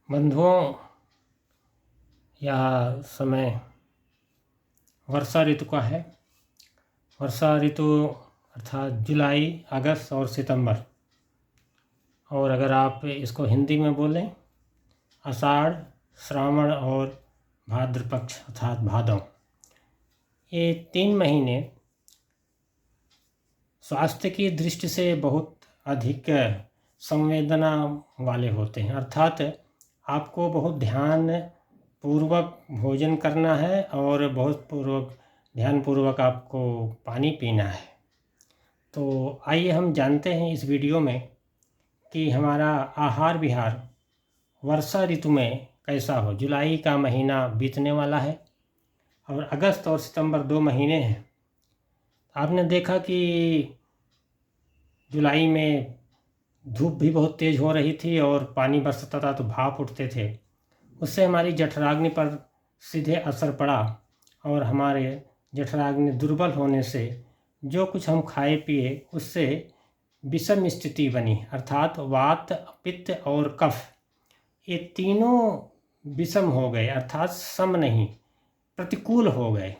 बंधुओं, यह समय वर्षा ऋतु का है। वर्षा ऋतु अर्थात जुलाई, अगस्त और सितंबर, और अगर आप इसको हिंदी में बोलें आषाढ़, श्रावण और भाद्र पक्ष अर्थात भादव, ये 3 महीने स्वास्थ्य की दृष्टि से बहुत अधिक संवेदना वाले होते हैं। अर्थात आपको बहुत ध्यान पूर्वक भोजन करना है और बहुत ध्यानपूर्वक आपको पानी पीना है। तो आइए हम जानते हैं इस वीडियो में कि हमारा आहार विहार वर्षा ऋतु में कैसा हो। जुलाई का महीना बीतने वाला है और अगस्त और सितंबर 2 महीने हैं। आपने देखा कि जुलाई में धूप भी बहुत तेज़ हो रही थी और पानी बरसता था तो भाप उठते थे। उससे हमारी जठराग्नि पर सीधे असर पड़ा और हमारे जठराग्नि दुर्बल होने से जो कुछ हम खाए पिए उससे विषम स्थिति बनी। अर्थात वात, पित्त और कफ, ये तीनों विषम हो गए, अर्थात सम नहीं, प्रतिकूल हो गए।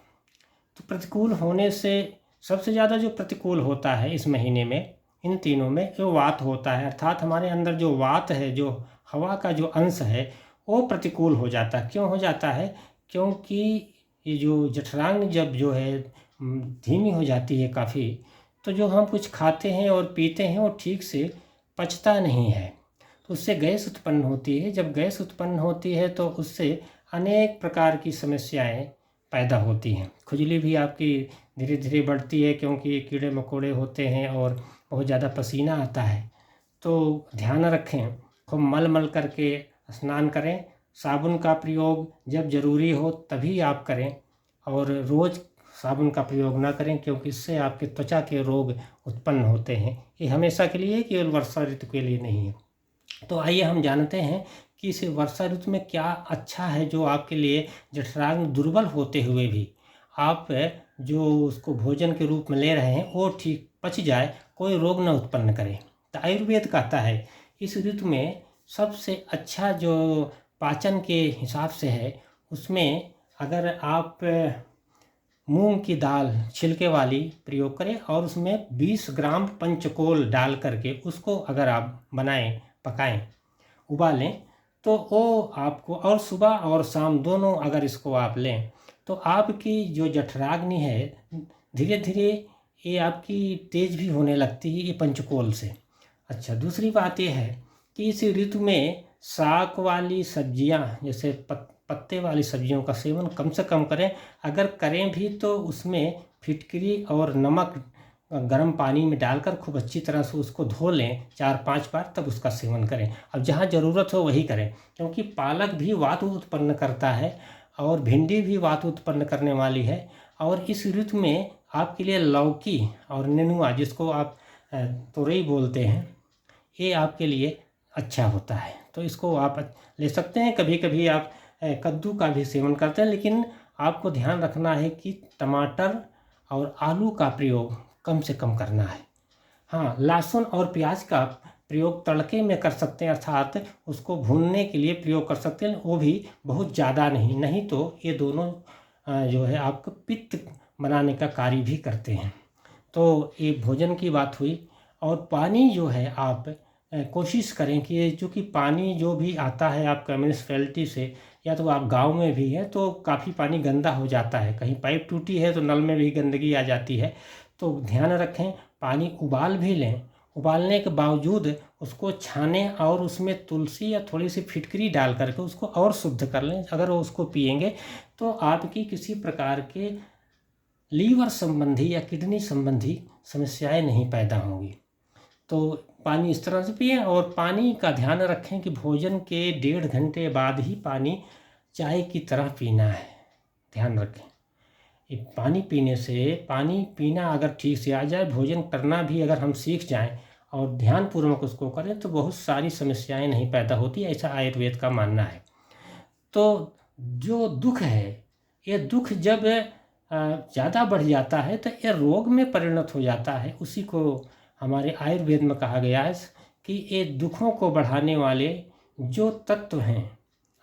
तो प्रतिकूल होने से सबसे ज़्यादा जो प्रतिकूल होता है इस महीने में, इन तीनों में, जो वात होता है। अर्थात हमारे अंदर जो वात है, जो हवा का जो अंश है, वो प्रतिकूल हो जाता है। क्यों हो जाता है? क्योंकि ये जो जठराग्नि जब जो है धीमी हो जाती है काफ़ी, तो जो हम कुछ खाते हैं और पीते हैं वो ठीक से पचता नहीं है, तो उससे गैस उत्पन्न होती है। जब गैस उत्पन्न होती है तो उससे अनेक प्रकार की समस्याएं पैदा होती हैं। खुजली भी आपकी धीरे धीरे बढ़ती है क्योंकि कीड़े मकोड़े होते हैं और बहुत ज़्यादा पसीना आता है। तो ध्यान रखें, खूब मल मल करके स्नान करें। साबुन का प्रयोग जब ज़रूरी हो तभी आप करें और रोज़ साबुन का प्रयोग ना करें, क्योंकि इससे आपके त्वचा के रोग उत्पन्न होते हैं। ये हमेशा के लिए, केवल वर्षा ऋतु के लिए नहीं है। तो आइए हम जानते हैं कि इस वर्षा ऋतु में क्या अच्छा है जो आपके लिए जठराग्नि दुर्बल होते हुए भी आप जो उसको भोजन के रूप में ले रहे हैं वो ठीक पच जाए, कोई रोग न उत्पन्न करे। तो आयुर्वेद कहता है इस ऋतु में सबसे अच्छा जो पाचन के हिसाब से है, उसमें अगर आप मूंग की दाल छिलके वाली प्रयोग करें और उसमें 20 ग्राम पंचकोल डाल करके उसको अगर आप बनाएं, पकाएं, उबालें, तो वो आपको, और सुबह और शाम दोनों अगर इसको आप लें तो आपकी जो जठराग्नि है धीरे धीरे ये आपकी तेज भी होने लगती है, ये पंचकोल से। अच्छा, दूसरी बात ये है कि इस ऋतु में शाक वाली सब्जियां, जैसे पत्ते वाली सब्जियों का सेवन कम से कम करें। अगर करें भी तो उसमें फिटकरी और नमक गर्म पानी में डालकर खूब अच्छी तरह से उसको धो लें 4-5 बार, तब उसका सेवन करें। अब जहाँ ज़रूरत हो वही करें, क्योंकि पालक भी वात उत्पन्न करता है और भिंडी भी वात उत्पन्न करने वाली है। और इस ऋतु में आपके लिए लौकी और नेनुआ, जिसको आप तुरई बोलते हैं, ये आपके लिए अच्छा होता है, तो इसको आप ले सकते हैं। कभी कभी आप कद्दू का भी सेवन करते हैं, लेकिन आपको ध्यान रखना है कि टमाटर और आलू का प्रयोग कम से कम करना है। हाँ, लहसुन और प्याज का प्रयोग तड़के में कर सकते हैं, अर्थात उसको भूनने के लिए प्रयोग कर सकते हैं, वो भी बहुत ज़्यादा नहीं। नहीं तो ये दोनों जो है आपको पित्त बनाने का कार्य भी करते हैं। तो ये भोजन की बात हुई। और पानी जो है आप कोशिश करें कि ये चूँकि पानी जो भी आता है आपका म्यूनिसिपैलिटी से, या तो आप गांव में भी है तो काफ़ी पानी गंदा हो जाता है, कहीं पाइप टूटी है तो नल में भी गंदगी आ जाती है। तो ध्यान रखें, पानी उबाल भी लें, उबालने के बावजूद उसको छानें और उसमें तुलसी या थोड़ी सी फिटकरी डाल करके उसको और शुद्ध कर लें। अगर वो उसको पिएंगे तो आपकी किसी प्रकार के लीवर संबंधी या किडनी संबंधी समस्याएं नहीं पैदा होंगी। तो पानी इस तरह से पिएं। और पानी का ध्यान रखें कि भोजन के 1.5 घंटे बाद ही पानी चाय की तरह पीना है। ध्यान रखें, ये पानी पीने से, पानी पीना अगर ठीक से आ जाए, भोजन करना भी अगर हम सीख जाएं और ध्यानपूर्वक उसको करें तो बहुत सारी समस्याएं नहीं पैदा होती, ऐसा आयुर्वेद का मानना है। तो जो दुख है, ये दुख जब ज़्यादा बढ़ जाता है तो ये रोग में परिणत हो जाता है। उसी को हमारे आयुर्वेद में कहा गया है कि ये दुखों को बढ़ाने वाले जो तत्व हैं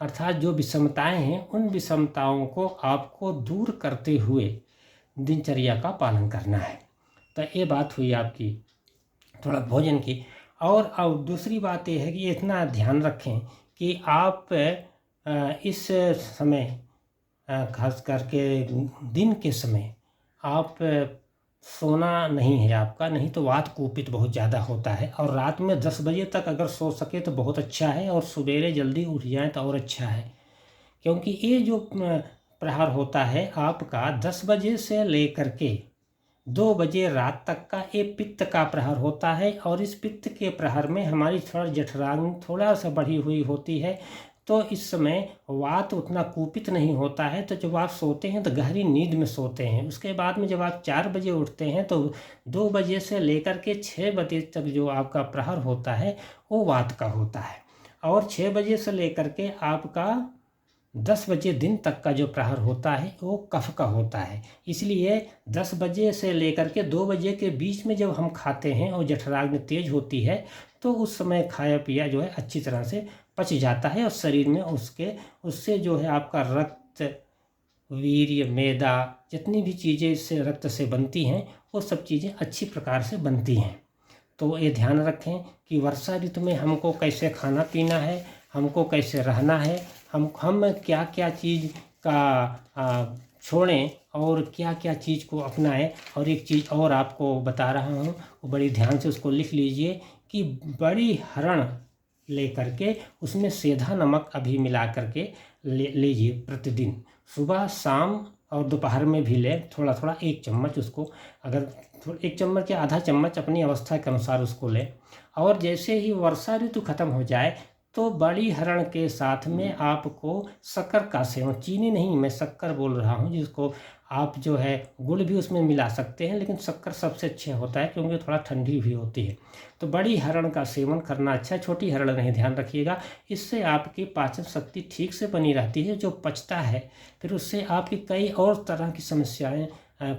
अर्थात जो विषमताएं हैं, उन विषमताओं को आपको दूर करते हुए दिनचर्या का पालन करना है। तो ये बात हुई आपकी थोड़ा भोजन की। और अब दूसरी बात ये है कि इतना ध्यान रखें कि आप इस समय खास करके दिन के समय आप सोना नहीं है आपका, नहीं तो वात कुपित बहुत ज़्यादा होता है। और रात में 10 बजे तक अगर सो सके तो बहुत अच्छा है, और सवेरे जल्दी उठ जाए तो और अच्छा है। क्योंकि ये जो प्रहर होता है आपका 10 बजे से लेकर के 2 बजे रात तक का, ये पित्त का प्रहर होता है। और इस पित्त के प्रहर में हमारी थोड़ा जठराग्नि थोड़ा सा बढ़ी हुई होती है, तो इस समय वात उतना कुपित नहीं होता है। तो जब आप सोते हैं तो गहरी नींद में सोते हैं। उसके बाद में जब आप 4 बजे उठते हैं तो 2 बजे से लेकर के 6 बजे तक जो आपका प्रहर होता है वो वात का होता है। और 6 बजे से लेकर के आपका 10 बजे दिन तक का जो प्रहर होता है वो कफ का होता है। इसलिए 10 बजे से लेकर के 2 बजे के बीच में जब हम खाते हैं और जठराग्नि तेज होती है, तो उस समय खाया पिया जो है अच्छी तरह से पच जाता है, और शरीर में उससे जो है आपका रक्त, वीर्य, मैदा, जितनी भी चीज़ें इससे रक्त से बनती हैं वो सब चीज़ें अच्छी प्रकार से बनती हैं। तो ये ध्यान रखें कि वर्षा ऋतु में हमको कैसे खाना पीना है, हमको कैसे रहना है, हम क्या क्या चीज़ का छोड़ें और क्या क्या चीज़ को अपनाएं। और एक चीज़ और आपको बता रहा हूँ, वो बड़ी ध्यान से उसको लिख लीजिए कि बड़ी हरण ले करके उसमें सेंधा नमक अभी मिला करके लीजिए प्रतिदिन, सुबह शाम और दोपहर में भी लें थोड़ा थोड़ा, 1 चम्मच उसको, अगर 1 चम्मच या आधा चम्मच अपनी अवस्था के अनुसार उसको लें। और जैसे ही वर्षा ऋतु खत्म हो जाए तो बड़ी हरण के साथ में आपको शक्कर का सेवन, चीनी नहीं, मैं शक्कर बोल रहा हूँ, जिसको आप जो है गुड़ भी उसमें मिला सकते हैं, लेकिन शक्कर सबसे अच्छा होता है क्योंकि थोड़ा ठंडी भी होती है। तो बड़ी हरण का सेवन करना अच्छा है, छोटी हरण नहीं, ध्यान रखिएगा। इससे आपकी पाचन शक्ति ठीक से बनी रहती है, जो पचता है फिर उससे आपकी कई और तरह की समस्याएं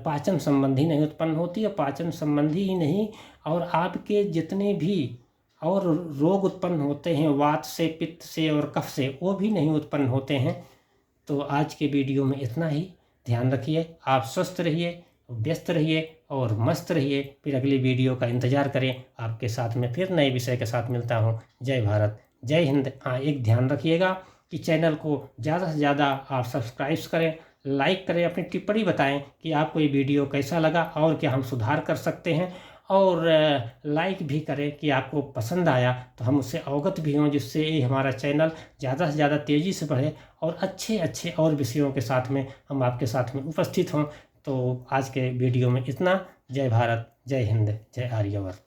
पाचन संबंधी नहीं उत्पन्न होती है। पाचन संबंधी ही नहीं, और आपके जितने भी और रोग उत्पन्न होते हैं वात से, पित्त से और कफ से, वो भी नहीं उत्पन्न होते हैं। तो आज के वीडियो में इतना ही। ध्यान रखिए, आप स्वस्थ रहिए, व्यस्त रहिए और मस्त रहिए। फिर अगली वीडियो का इंतज़ार करें, आपके साथ में फिर नए विषय के साथ मिलता हूँ। जय भारत, जय हिंद। हाँ, एक ध्यान रखिएगा कि चैनल को ज़्यादा से ज़्यादा आप सब्सक्राइब करें, लाइक करें, अपनी टिप्पणी बताएं कि आपको ये वीडियो कैसा लगा और क्या हम सुधार कर सकते हैं। और लाइक भी करें कि आपको पसंद आया, तो हम उससे अवगत भी हों, जिससे ये हमारा चैनल ज़्यादा से ज़्यादा तेज़ी से बढ़े और अच्छे अच्छे और विषयों के साथ में हम आपके साथ में उपस्थित हों। तो आज के वीडियो में इतना। जय भारत, जय हिंद, जय आर्यवर्त।